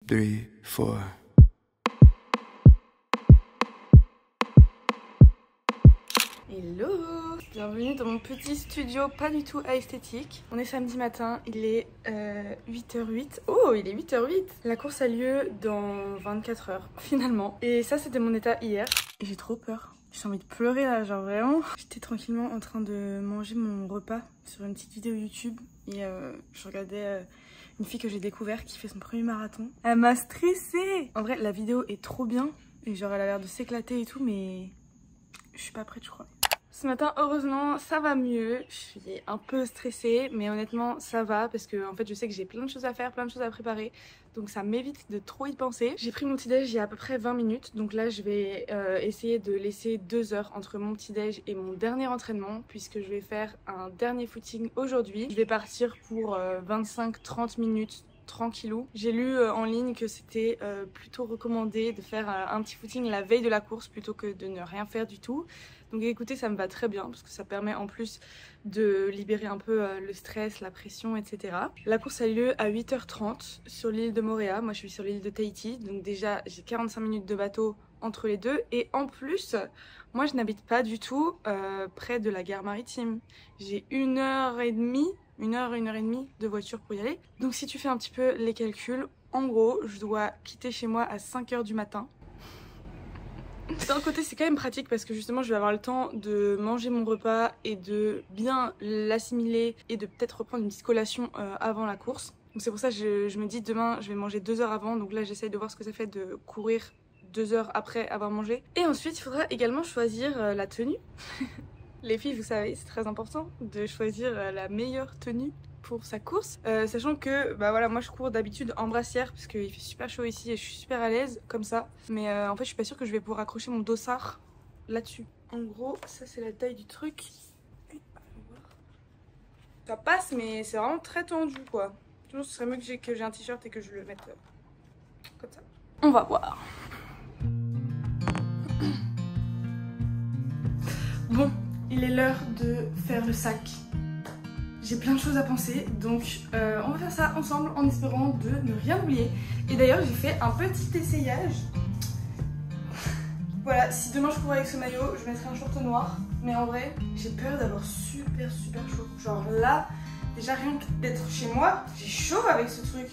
3, 4. Hello! Bienvenue dans mon petit studio pas du tout esthétique. On est samedi matin, il est 8h08. Oh, il est 8h08! La course a lieu dans 24 heures, finalement. Et ça, c'était mon état hier. Et j'ai trop peur. J'ai envie de pleurer là, genre vraiment. J'étais tranquillement en train de manger mon repas sur une petite vidéo YouTube. Et je regardais une fille que j'ai découvert qui fait son premier marathon. Elle m'a stressée! En vrai, la vidéo est trop bien. Et genre, elle a l'air de s'éclater et tout, mais je suis pas prête, je crois. Ce matin, heureusement, ça va mieux. Je suis un peu stressée, mais honnêtement, ça va parce que en fait, je sais que j'ai plein de choses à faire, plein de choses à préparer. Donc ça m'évite de trop y penser. J'ai pris mon petit-déj il y a à peu près 20 minutes. Donc là, je vais essayer de laisser 2 heures entre mon petit-déj et mon dernier entraînement puisque je vais faire un dernier footing aujourd'hui. Je vais partir pour 25-30 minutes. Tranquillou. J'ai lu en ligne que c'était plutôt recommandé de faire un petit footing la veille de la course plutôt que de ne rien faire du tout. Donc écoutez, ça me va très bien parce que ça permet en plus de libérer un peu le stress, la pression, etc. La course a lieu à 8h30 sur l'île de Moorea. Moi je suis sur l'île de Tahiti, donc déjà j'ai 45 minutes de bateau entre les deux. Et en plus, moi je n'habite pas du tout près de la gare maritime. J'ai 1h30 de voiture pour y aller. Donc si tu fais un petit peu les calculs, en gros, je dois quitter chez moi à 5h du matin. D'un côté, c'est quand même pratique parce que justement, je vais avoir le temps de manger mon repas et de bien l'assimiler et de peut-être reprendre une petite collation avant la course. Donc c'est pour ça que je me dis demain, je vais manger 2 heures avant. Donc là, j'essaye de voir ce que ça fait de courir 2 heures après avoir mangé. Et ensuite, il faudra également choisir la tenue. Les filles, vous savez, c'est très important de choisir la meilleure tenue pour sa course, sachant que bah voilà, moi je cours d'habitude en brassière parce qu'il fait super chaud ici et je suis super à l'aise comme ça, mais en fait je suis pas sûre que je vais pouvoir accrocher mon dossard là-dessus. En gros, ça c'est la taille du truc. Ça passe, mais c'est vraiment très tendu quoi. Sinon ce serait mieux que j'ai un t-shirt et que je le mette comme ça. On va voir. Bon, il est l'heure de faire le sac. J'ai plein de choses à penser, donc on va faire ça ensemble en espérant de ne rien oublier. Et d'ailleurs, j'ai fait un petit essayage. Voilà, si demain je cours avec ce maillot, je mettrai un short noir. Mais en vrai, j'ai peur d'avoir super chaud. Genre là, déjà rien que d'être chez moi, j'ai chaud avec ce truc.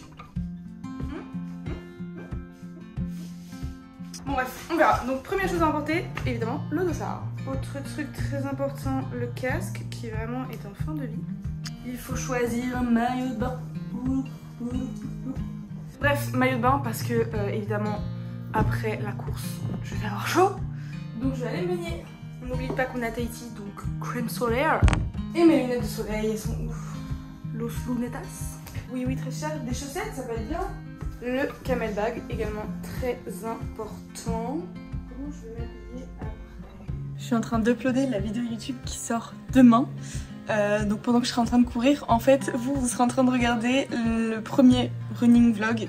Bon bref, on verra. Donc première chose à emporter, évidemment, le dossard. Autre truc très important, le casque qui vraiment est en fin de vie. Il faut choisir un maillot de bain. Bref, maillot de bain parce que évidemment après la course je vais avoir chaud. Donc je vais aller me baigner. On n'oublie pas qu'on est à Tahiti, donc crème solaire. Et mes lunettes de soleil, elles sont ouf. Los lunetas. Oui, très cher. Des chaussettes, ça va être bien. Le camel bag, également très important. Comment je vais m'habiller après? Je suis en train d'uploader la vidéo YouTube qui sort demain. Donc pendant que je serai en train de courir, en fait, vous serez en train de regarder le premier running vlog.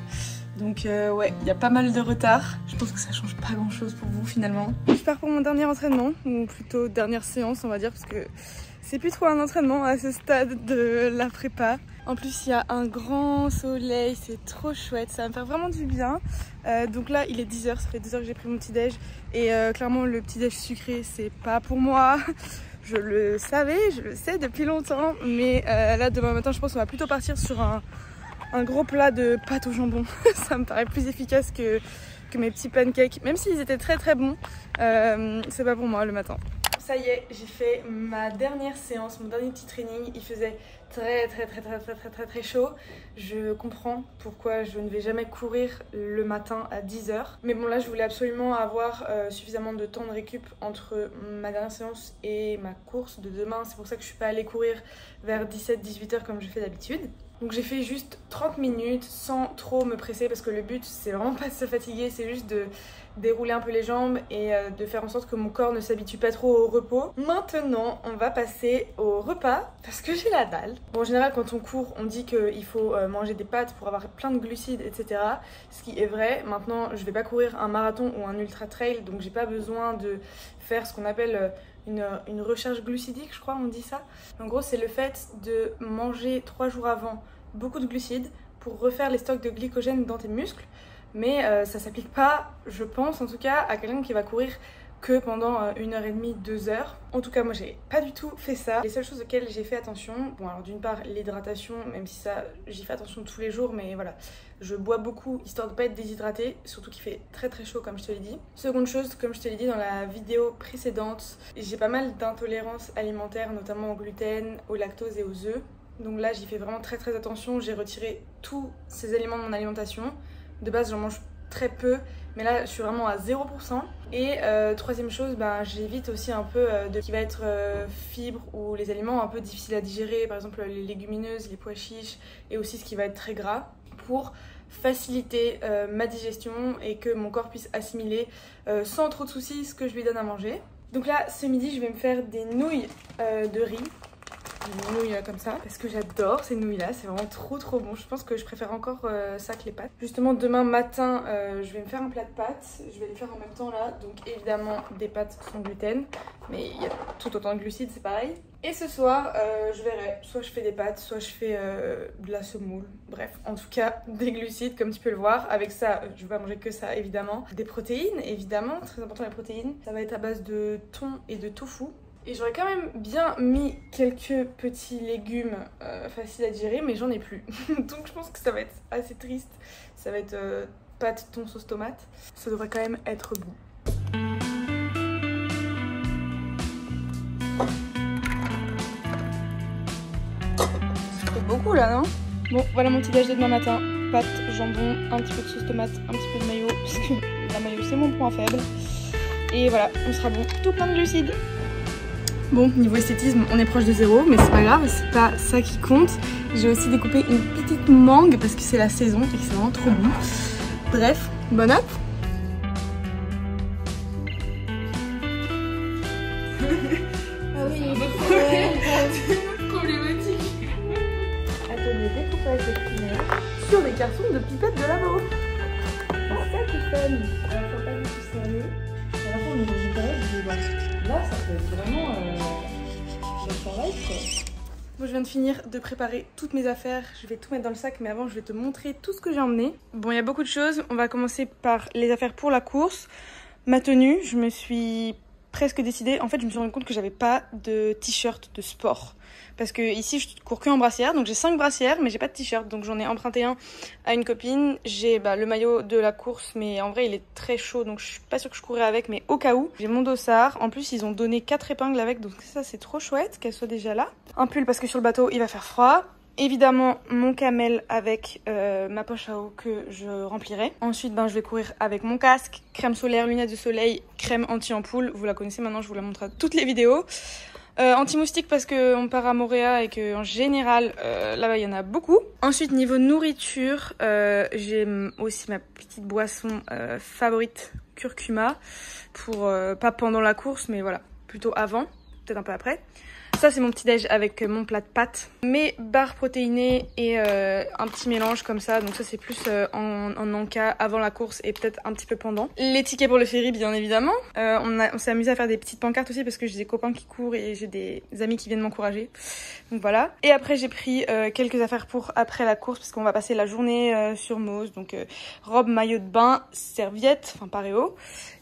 Donc ouais, il y a pas mal de retard. Je pense que ça change pas grand chose pour vous finalement. Je pars pour mon dernier entraînement, ou plutôt dernière séance on va dire, parce que c'est plus trop un entraînement à ce stade de la prépa. En plus il y a un grand soleil, c'est trop chouette, ça va me faire vraiment du bien. Donc là il est 10h, ça fait 2 heures que j'ai pris mon petit déj. Et clairement le petit déj sucré c'est pas pour moi. Je le savais, je le sais depuis longtemps. Mais là demain matin je pense qu'on va plutôt partir sur un gros plat de pâtes au jambon. Ça me paraît plus efficace que mes petits pancakes. Même s'ils étaient très bons, c'est pas pour moi le matin. Ça y est, j'ai fait ma dernière séance, mon dernier petit training. Il faisait très chaud. Je comprends pourquoi je ne vais jamais courir le matin à 10h. Mais bon là je voulais absolument avoir suffisamment de temps de récup entre ma dernière séance et ma course de demain. C'est pour ça que je suis pas allée courir vers 17-18h comme je fais d'habitude. Donc j'ai fait juste 30 minutes sans trop me presser parce que le but c'est vraiment pas de se fatiguer, c'est juste de dérouler un peu les jambes et de faire en sorte que mon corps ne s'habitue pas trop au repos. Maintenant on va passer au repas parce que j'ai la dalle. Bon en général quand on court on dit qu'il faut manger des pâtes pour avoir plein de glucides etc. Ce qui est vrai. Maintenant je vais pas courir un marathon ou un ultra trail donc j'ai pas besoin de faire ce qu'on appelle une recharge glucidique, je crois on dit ça. En gros c'est le fait de manger 3 jours avant beaucoup de glucides pour refaire les stocks de glycogène dans tes muscles. mais ça s'applique pas, je pense en tout cas, à quelqu'un qui va courir que pendant 1h30, 2h. En tout cas moi j'ai pas du tout fait ça. Les seules choses auxquelles j'ai fait attention, bon alors d'une part l'hydratation, même si ça j'y fais attention tous les jours, mais voilà, je bois beaucoup histoire de pas être déshydratée, surtout qu'il fait très très chaud comme je te l'ai dit. Seconde chose, comme je te l'ai dit dans la vidéo précédente, j'ai pas mal d'intolérances alimentaires, notamment au gluten, au lactose et aux œufs. Donc là j'y fais vraiment très très attention, j'ai retiré tous ces aliments de mon alimentation. De base j'en mange très peu, mais là je suis vraiment à 0%. Et troisième chose, j'évite aussi un peu de ce qui va être fibres ou les aliments un peu difficiles à digérer, par exemple les légumineuses, les pois chiches, et aussi ce qui va être très gras, pour faciliter ma digestion et que mon corps puisse assimiler sans trop de soucis ce que je lui donne à manger. Donc là ce midi je vais me faire des nouilles de riz. Des nouilles comme ça parce que j'adore ces nouilles là, c'est vraiment trop bon. Je pense que je préfère encore ça que les pâtes. Justement demain matin je vais me faire un plat de pâtes, je vais les faire en même temps là, donc évidemment des pâtes sans gluten, mais il y a tout autant de glucides, c'est pareil. Et ce soir je verrai, soit je fais des pâtes, soit je fais de la semoule, bref en tout cas des glucides comme tu peux le voir. Avec ça je vais pas manger que ça évidemment. Des protéines évidemment, très important les protéines, ça va être à base de thon et de tofu. Et j'aurais quand même bien mis quelques petits légumes faciles à digérer, mais j'en ai plus. Donc je pense que ça va être assez triste. Ça va être pâtes, thon, sauce tomate. Ça devrait quand même être bon. C'est beaucoup là, non? Bon, voilà mon petit déj de demain matin. Pâtes, jambon, un petit peu de sauce tomate, un petit peu de mayo, parce que la mayo c'est mon point faible. Et voilà, on sera bon, tout plein de glucides. Bon, niveau esthétisme, on est proche de 0, mais c'est pas grave, c'est pas ça qui compte. J'ai aussi découpé une petite mangue parce que c'est la saison et que c'est vraiment trop bon. Bref, bon app. Ah oui, problématique. Atelier découpage de primaire sur des cartons de pipettes de labo. C'est ça qui est fun. Alors, faut pas du tout sérieux. À la fin, on est dans une période où là, ça peut être vraiment le travail, quoi. Bon, je viens de finir de préparer toutes mes affaires. Je vais tout mettre dans le sac, mais avant, je vais te montrer tout ce que j'ai emmené. Bon, il y a beaucoup de choses. On va commencer par les affaires pour la course. Ma tenue, je me suis presque décidée. En fait, je me suis rendu compte que j'avais pas de t-shirt de sport. Parce que ici, je cours que en brassière. Donc, j'ai 5 brassières, mais j'ai pas de t-shirt. Donc, j'en ai emprunté un à une copine. J'ai le maillot de la course, mais en vrai, il est très chaud. Donc, je suis pas sûre que je courrais avec, mais au cas où. J'ai mon dossard. En plus, ils ont donné 4 épingles avec. Donc, ça, c'est trop chouette qu'elles soient déjà là. Un pull parce que sur le bateau, il va faire froid. Évidemment, mon camel avec ma poche à eau que je remplirai. Ensuite, je vais courir avec mon casque, crème solaire, lunettes de soleil, crème anti-ampoule. Vous la connaissez maintenant, je vous la montre à toutes les vidéos. Anti-moustique parce qu'on part à Moorea et qu'en général, là-bas, il y en a beaucoup. Ensuite, niveau nourriture, j'ai aussi ma petite boisson favorite, curcuma. Pour, pas pendant la course, mais voilà, plutôt avant, peut-être un peu après. Ça, c'est mon petit déj avec mon plat de pâtes. Mes barres protéinées et un petit mélange comme ça. Donc ça, c'est plus en encas avant la course et peut-être un petit peu pendant. Les tickets pour le ferry, bien évidemment. On s'est amusé à faire des petites pancartes aussi parce que j'ai des copains qui courent et j'ai des amis qui viennent m'encourager. Donc voilà. Et après, j'ai pris quelques affaires pour après la course parce qu'on va passer la journée sur Mose. Donc robe, maillot de bain, serviette, enfin paréo.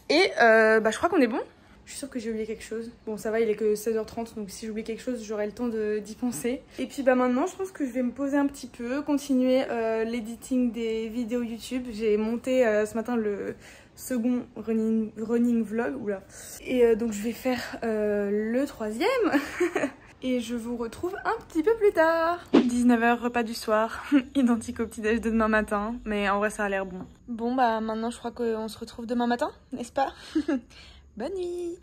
Et je crois qu'on est bon. Je suis sûre que j'ai oublié quelque chose. Bon, ça va, il est que 16h30, donc si j'oublie quelque chose, j'aurai le temps d'y penser. Et puis maintenant, je pense que je vais me poser un petit peu, continuer l'editing des vidéos YouTube. J'ai monté ce matin le second running vlog, oula. Et donc je vais faire le 3e. Et je vous retrouve un petit peu plus tard. 19h, repas du soir, identique au petit-déj de demain matin, mais en vrai ça a l'air bon. Bon, maintenant je crois qu'on se retrouve demain matin, n'est-ce pas? Bonne nuit.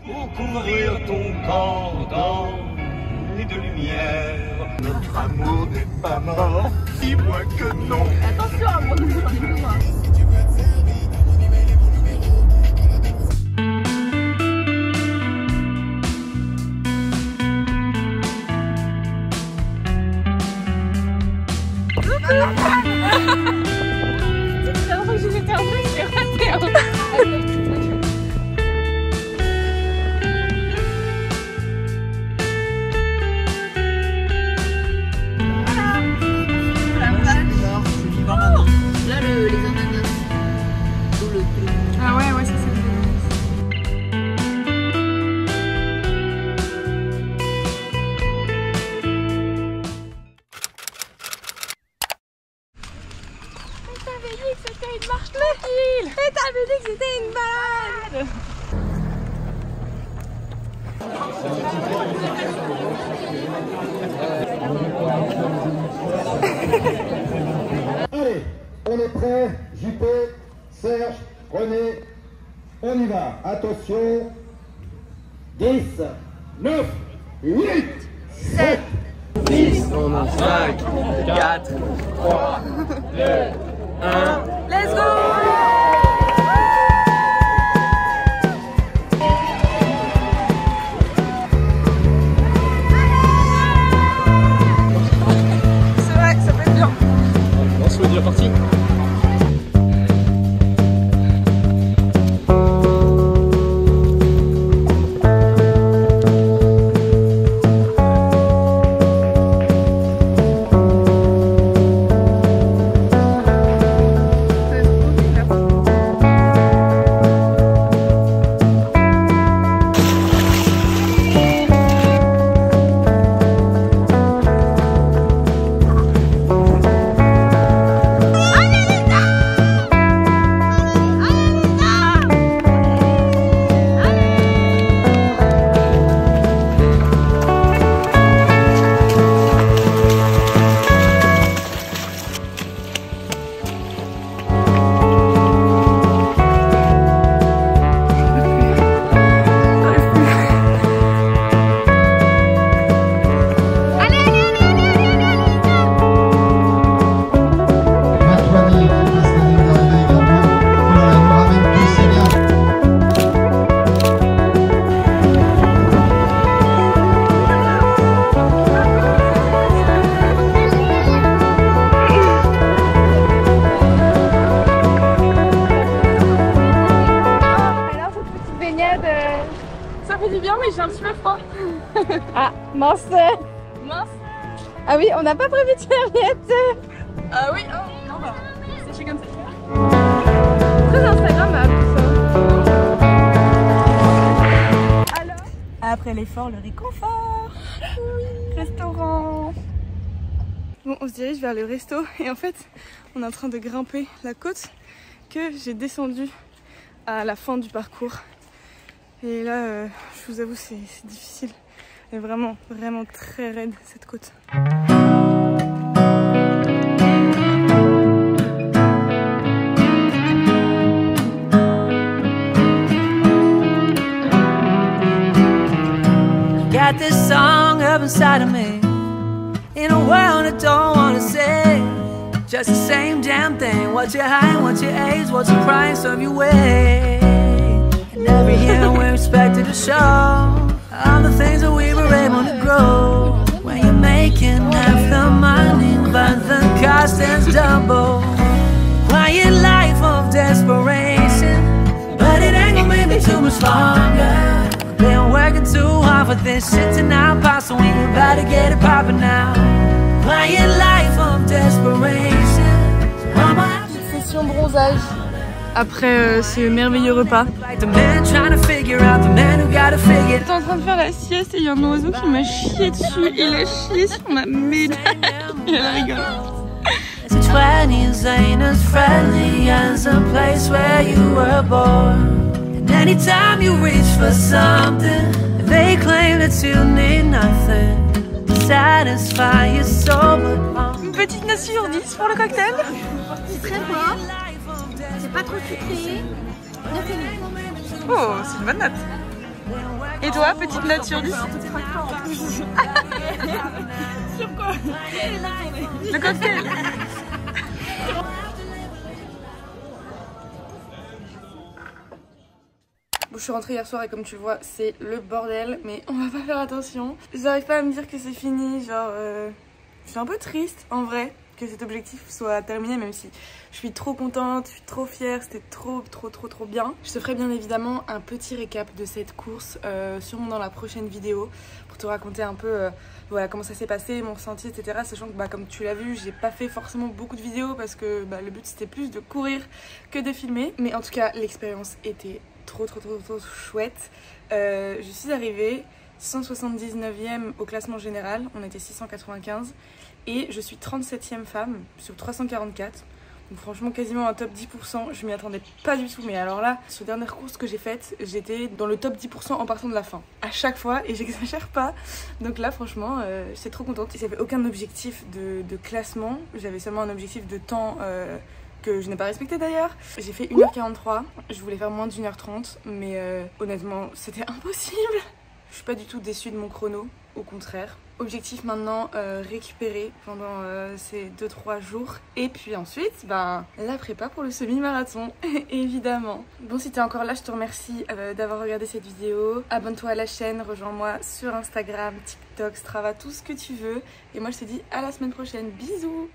Pour couvrir ton corps d'or et de lumière, notre amour n'est pas mort, dis-moi que non. Attention à mon nouveau. dit que c'était une marche tranquille. Et t'avais dit que c'était une balade. Allez, on est prêt. JP, Serge, René, on y va. Attention. 10, 9, 8, 7, 10, 5, 4, 3, 2, 1. Let's go! C'est vrai, ça peut être bien. On se dit parti. Ça fait du bien, mais j'ai un petit peu froid. Ah, mince. Mince. Ah oui, on n'a pas prévu de serviette. Ah oui, oh, non, bah, c'est chez comme ça. Très Instagrammable tout ça. Alors, après l'effort, le réconfort. Oui. Restaurant. Bon, on se dirige vers le resto et en fait, on est en train de grimper la côte que j'ai descendue à la fin du parcours. Et là, je vous avoue, c'est difficile. Elle est vraiment, vraiment très raide cette côte. Got this song up inside of me, in a world I don't wanna say, just the same damn thing. What's your height, what's your age, what's the price of your way? And every year we're expected to show all the things that we were able to grow. When you're making half the money, but the cost is double. Quiet life of desperation, but it ain't gonna make me too much longer. Been working too hard for this shit to not pop, so we better get it poppin' now. Quiet life of desperation. Session bronzage après ce merveilleux repas. The man trying to figure out the man who gotta figure. J'étais en train de faire la sieste et il y a un oiseau qui m'a chié dessus. Il a chié sur ma médaille. Et elle rigole. The 20s ain't as friendly as a place where you were born. And anytime you reach for something, they claim that you need nothing to satisfy your soul. Une petite note sur 10 pour le cocktail. C'est très fort. C'est pas trop sucré. 9,5. Oh, c'est une bonne note. Et toi, petite note sur 10? Sur quoi? Le cocktail. Bon, je suis rentrée hier soir et comme tu vois, c'est le bordel, mais on va pas faire attention. J'arrive pas à me dire que c'est fini, genre... Je suis un peu triste, en vrai, que cet objectif soit terminé, même si je suis trop contente, je suis trop fière, c'était trop bien. Je te ferai bien évidemment un petit récap de cette course, sûrement dans la prochaine vidéo, pour te raconter un peu voilà, comment ça s'est passé, mon ressenti, etc. Sachant que comme tu l'as vu, j'ai pas fait forcément beaucoup de vidéos parce que le but c'était plus de courir que de filmer. Mais en tout cas, l'expérience était trop chouette. Je suis arrivée 179e au classement général, on était 695 et je suis 37e femme sur 344. Donc franchement quasiment un top 10%, je m'y attendais pas du tout. Mais alors là, sur la dernière course que j'ai faite, j'étais dans le top 10% en partant de la fin. À chaque fois, et j'exagère pas. Donc là franchement, j'étais trop contente. J'avais aucun objectif de classement, j'avais seulement un objectif de temps que je n'ai pas respecté d'ailleurs. J'ai fait 1h43, je voulais faire moins d'1h30, mais honnêtement c'était impossible. Je suis pas du tout déçue de mon chrono, au contraire. Objectif maintenant, récupérer pendant ces 2-3 jours. Et puis ensuite, la prépa pour le semi-marathon, évidemment. Bon, si t'es encore là, je te remercie d'avoir regardé cette vidéo. Abonne-toi à la chaîne, rejoins-moi sur Instagram, TikTok, Strava, tout ce que tu veux. Et moi, je te dis à la semaine prochaine. Bisous!